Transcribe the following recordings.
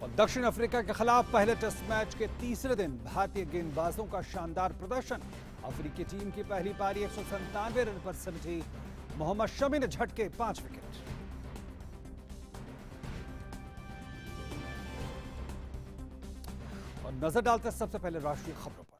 और दक्षिण अफ्रीका के खिलाफ पहले टेस्ट मैच के तीसरे दिन भारतीय गेंदबाजों का शानदार प्रदर्शन। अफ्रीकी टीम की पहली पारी 197 रन पर सिमटी। मोहम्मद शमी ने झटके 5 विकेट। और नजर डालते सबसे पहले राष्ट्रीय खबरों पर।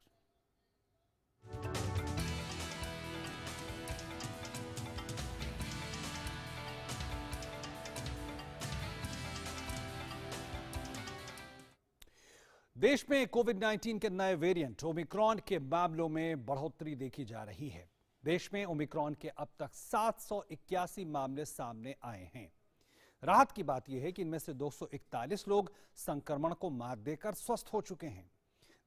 देश में कोविड-19 के नए वेरिएंट ओमिक्रॉन के मामलों में बढ़ोतरी देखी जा रही है। देश में ओमिक्रॉन के अब तक 781 मामले सामने आए हैं। राहत की बात यह है कि इनमें से 241 लोग संक्रमण को मात देकर स्वस्थ हो चुके हैं।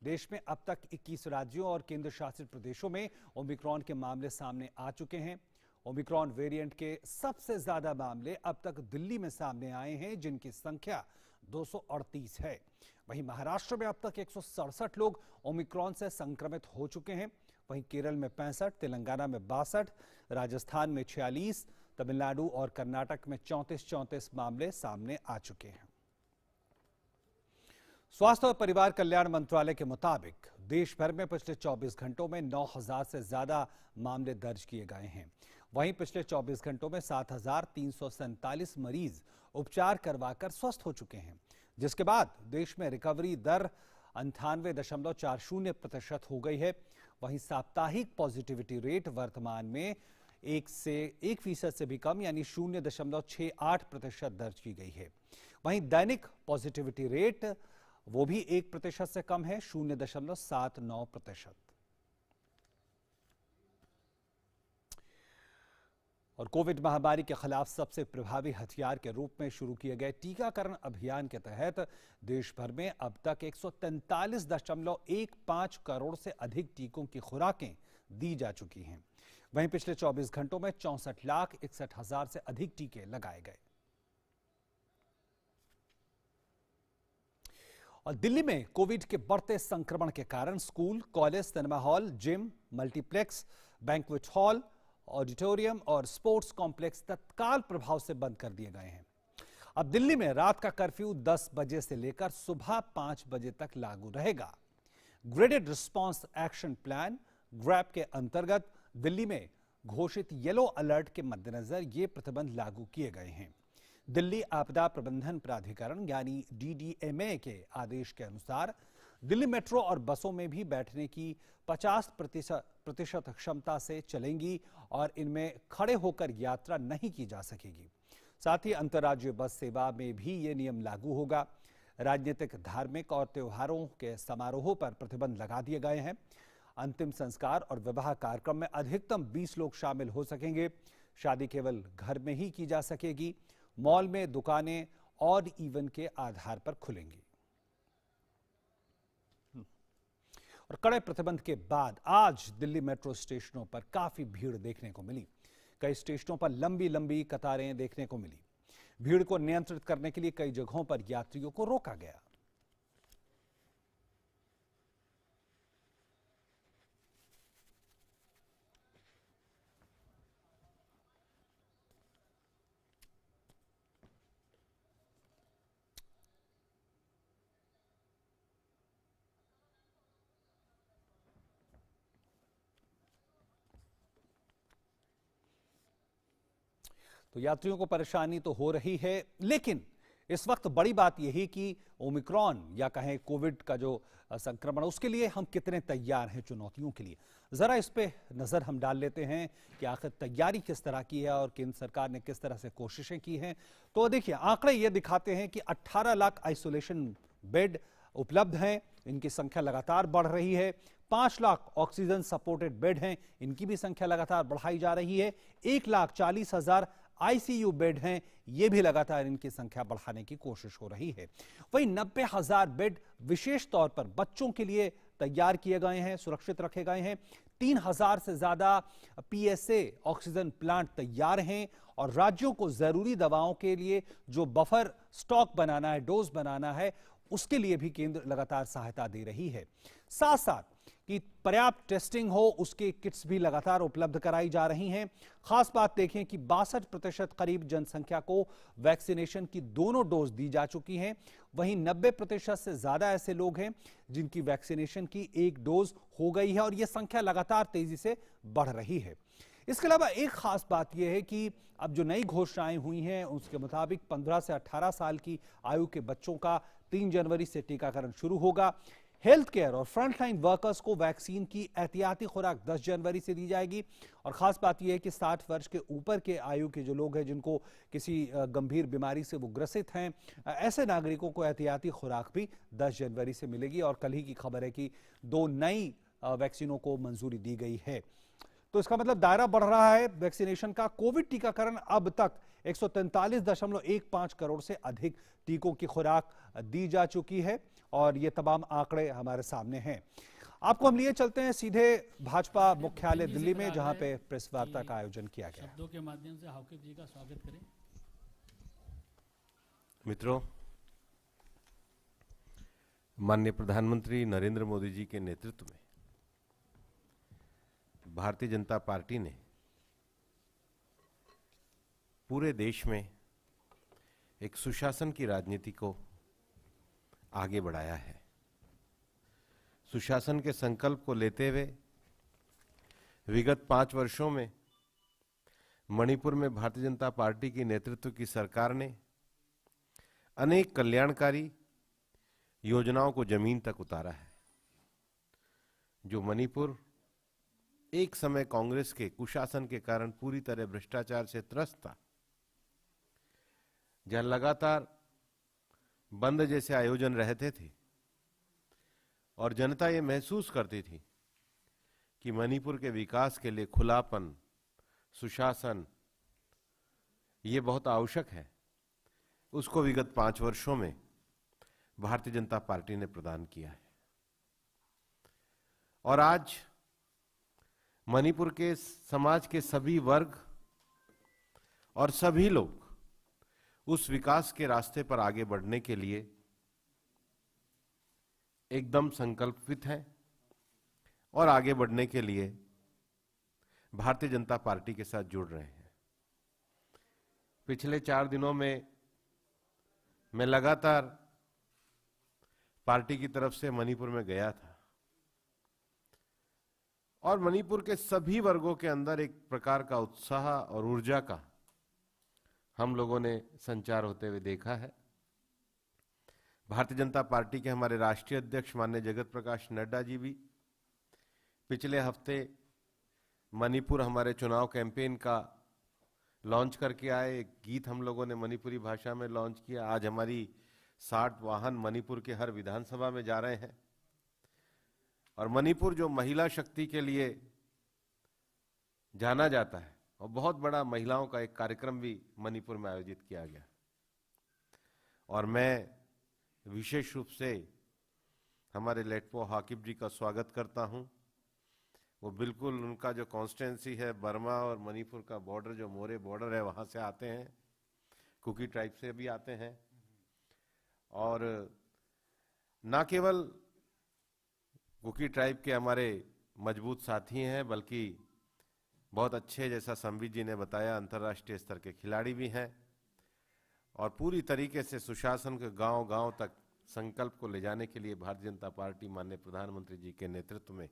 देश में अब तक 21 राज्यों और केंद्र शासित प्रदेशों में ओमिक्रॉन के मामले सामने आ चुके हैं। ओमिक्रॉन वेरिएंट के सबसे ज्यादा मामले अब तक दिल्ली में सामने आए हैं, जिनकी संख्या 238 है। वहीं महाराष्ट्र में अब तक 167 लोग ओमिक्रॉन से संक्रमित हो चुके हैं। वहीं केरल में 65, तेलंगाना में 62, राजस्थान में 46, तमिलनाडु और कर्नाटक में 34 मामले सामने आ चुके हैं। स्वास्थ्य और परिवार कल्याण मंत्रालय के मुताबिक देश भर में पिछले 24 घंटों में 9,000 से ज्यादा मामले दर्ज किए गए हैं। वहीं पिछले 24 घंटों में 7,347 मरीज उपचार करवाकर स्वस्थ हो चुके हैं, जिसके बाद देश में रिकवरी दर 98.40% हो गई है। वहीं साप्ताहिक पॉजिटिविटी रेट वर्तमान में 1% से भी कम यानी 0.68% दर्ज की गई है। वहीं दैनिक पॉजिटिविटी रेट वो भी 1% से कम है, 0.79%। और कोविड महामारी के खिलाफ सबसे प्रभावी हथियार के रूप में शुरू किए गए टीकाकरण अभियान के तहत देश भर में अब तक 143.15 करोड़ से अधिक टीकों की खुराकें दी जा चुकी हैं। वहीं पिछले 24 घंटों में 64,61,000 से अधिक टीके लगाए गए। और दिल्ली में कोविड के बढ़ते संक्रमण के कारण school, college, cinema hall, gym, multiplex, banquet hall, auditorium और स्पोर्ट्स कॉम्प्लेक्स तत्काल प्रभाव से बंद कर दिए गए हैं। अब दिल्ली में रात का कर्फ्यू 10 बजे से लेकर सुबह 5 बजे तक लागू रहेगा। Graded response action plan grab के अंतर्गत दिल्ली में घोषित येलो अलर्ट के मद्देनजर ये प्रतिबंध लागू किए गए हैं। दिल्ली आपदा प्रबंधन प्राधिकरण यानी DDMA के आदेश के अनुसार दिल्ली मेट्रो और बसों में भी बैठने की 50% क्षमता से चलेंगी और इनमें खड़े होकर यात्रा नहीं की जा सकेगी। साथ ही अंतर्राज्यीय बस सेवा में भी ये नियम लागू होगा। राजनीतिक, धार्मिक और त्योहारों के समारोहों पर प्रतिबंध लगा दिए गए हैं। अंतिम संस्कार और विवाह कार्यक्रम में अधिकतम 20 लोग शामिल हो सकेंगे। शादी केवल घर में ही की जा सकेगी। मॉल में दुकानें ऑड इवन के आधार पर खुलेंगी। और कड़े प्रतिबंध के बाद आज दिल्ली मेट्रो स्टेशनों पर काफी भीड़ देखने को मिली। कई स्टेशनों पर लंबी लंबी कतारें देखने को मिली। भीड़ को नियंत्रित करने के लिए कई जगहों पर यात्रियों को रोका गया। तो यात्रियों को परेशानी तो हो रही है, लेकिन इस वक्त बड़ी बात यही कि ओमिक्रॉन या कहें कोविड का जो संक्रमण, उसके लिए हम कितने तैयार हैं चुनौतियों के लिए। जरा इस पे नजर हम डाल लेते हैं कि आखिर तैयारी किस तरह की है और केंद्र सरकार ने किस तरह से कोशिशें की हैं। तो देखिए, आंकड़े ये दिखाते हैं कि 18 लाख आइसोलेशन बेड उपलब्ध हैं, इनकी संख्या लगातार बढ़ रही है। 5 लाख ऑक्सीजन सपोर्टेड बेड हैं, इनकी भी संख्या लगातार बढ़ाई जा रही है। 1,40,000 ICU बेड हैं, ये भी लगातार इनकी संख्या बढ़ाने की कोशिश हो रही है। वहीं 90,000 बेड विशेष तौर पर बच्चों के लिए तैयार किए गए हैं, सुरक्षित रखे गए हैं। 3,000 से ज्यादा PSA ऑक्सीजन प्लांट तैयार हैं और राज्यों को जरूरी दवाओं के लिए जो बफर स्टॉक बनाना है, डोज बनाना है, उसके लिए भी केंद्र लगातार सहायता दे रही है। साथ साथ कि पर्याप्त टेस्टिंग हो, उसके किट्स भी लगातार उपलब्ध कराई जा रही हैं। खास बात देखें कि 62% करीब जनसंख्या को वैक्सीनेशन की दोनों डोज दी जा चुकी हैं। वहीं 90% से ज्यादा ऐसे लोग हैं जिनकी वैक्सीनेशन की एक डोज हो गई है और यह संख्या लगातार तेजी से बढ़ रही है। इसके अलावा एक खास बात यह है कि अब जो नई घोषणाएं हुई हैं उसके मुताबिक 15 से 18 साल की आयु के बच्चों का 3 जनवरी से टीकाकरण शुरू होगा। हेल्थ केयर और फ्रंटलाइन वर्कर्स को वैक्सीन की एहतियाती खुराक 10 जनवरी से दी जाएगी। और खास बात यह है कि 60 वर्ष के ऊपर के आयु के जो लोग हैं जिनको किसी गंभीर बीमारी से वो ग्रसित हैं, ऐसे नागरिकों को एहतियाती खुराक भी 10 जनवरी से मिलेगी। और कल ही की खबर है कि 2 नई वैक्सीनों को मंजूरी दी गई है। तो इसका मतलब दायरा बढ़ रहा है वैक्सीनेशन का। कोविड टीकाकरण अब तक 143.15 करोड़ से अधिक टीकों की खुराक दी जा चुकी है और ये तमाम आंकड़े हमारे सामने हैं। आपको हम लिए चलते हैं सीधे भाजपा मुख्यालय दिल्ली में, जहां पे प्रेस वार्ता का आयोजन किया गया। शब्दों के माध्यम से हाकिब जी का स्वागत करें। मित्रों, माननीय प्रधानमंत्री नरेंद्र मोदी जी के नेतृत्व में भारतीय जनता पार्टी ने पूरे देश में एक सुशासन की राजनीति को आगे बढ़ाया है। सुशासन के संकल्प को लेते हुए विगत 5 वर्षों में मणिपुर में भारतीय जनता पार्टी की नेतृत्व की सरकार ने अनेक कल्याणकारी योजनाओं को जमीन तक उतारा है। जो मणिपुर एक समय कांग्रेस के कुशासन के कारण पूरी तरह भ्रष्टाचार से त्रस्त था, जहां लगातार बंद जैसे आयोजन रहते थे और जनता ये महसूस करती थी कि मणिपुर के विकास के लिए खुलापन, सुशासन ये बहुत आवश्यक है, उसको विगत 5 वर्षों में भारतीय जनता पार्टी ने प्रदान किया है। और आज मणिपुर के समाज के सभी वर्ग और सभी लोग उस विकास के रास्ते पर आगे बढ़ने के लिए एकदम संकल्पित हैं और आगे बढ़ने के लिए भारतीय जनता पार्टी के साथ जुड़ रहे हैं। पिछले 4 दिनों में मैं लगातार पार्टी की तरफ से मणिपुर में गया था और मणिपुर के सभी वर्गों के अंदर एक प्रकार का उत्साह और ऊर्जा का हम लोगों ने संचार होते हुए देखा है। भारतीय जनता पार्टी के हमारे राष्ट्रीय अध्यक्ष माननीय जगत प्रकाश नड्डा जी भी पिछले हफ्ते मणिपुर हमारे चुनाव कैंपेन का लॉन्च करके आए। एक गीत हम लोगों ने मणिपुरी भाषा में लॉन्च किया। आज हमारी 60 वाहन मणिपुर के हर विधानसभा में जा रहे हैं और मणिपुर जो महिला शक्ति के लिए जाना जाता है और बहुत बड़ा महिलाओं का एक कार्यक्रम भी मणिपुर में आयोजित किया गया। और मैं विशेष रूप से हमारे लेटपो हाकिब जी का स्वागत करता हूं। वो बिल्कुल उनका जो कॉन्स्टिट्यूंसी है बर्मा और मणिपुर का बॉर्डर, जो मोरे बॉर्डर है, वहां से आते हैं, कुकी ट्राइब से भी आते हैं। और ना केवल कुकी ट्राइब के हमारे मजबूत साथी हैं, बल्कि बहुत अच्छे, जैसा संबित जी ने बताया, अंतर्राष्ट्रीय स्तर के खिलाड़ी भी हैं। और पूरी तरीके से सुशासन के गांव-गांव तक संकल्प को ले जाने के लिए भारतीय जनता पार्टी माननीय प्रधानमंत्री जी के नेतृत्व में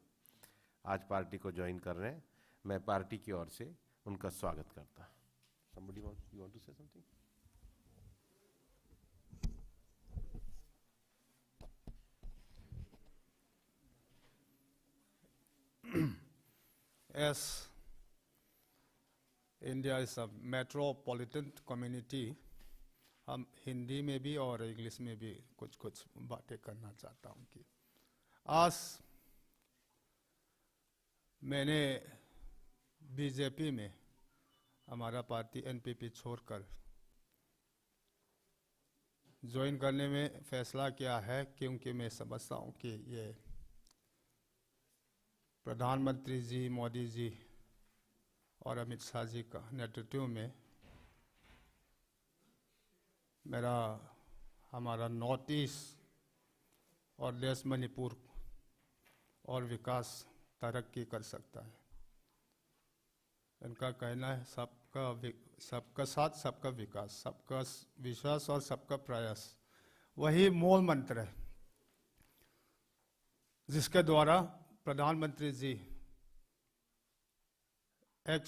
आज पार्टी को ज्वाइन कर रहे हैं। मैं पार्टी की ओर से उनका स्वागत करता हूं। Somebody you want to say something? As India is a metropolitan community, हम हिंदी में भी और इंग्लिश में भी कुछ कुछ बातें करना चाहता हूँ कि आज मैंने बीजेपी में हमारा पार्टी एनपीपी छोड़कर ज्वाइन करने में फैसला किया है, क्योंकि मैं समझता हूँ कि ये प्रधानमंत्री जी, मोदी जी और अमित शाह जी का नेतृत्व में हमारा नॉर्थ ईस्ट और देश मणिपुर और विकास तरक्की कर सकता है। इनका कहना है सबका साथ सबका विकास, सबका विश्वास और सबका प्रयास, वही मूल मंत्र है जिसके द्वारा प्रधानमंत्री जी एक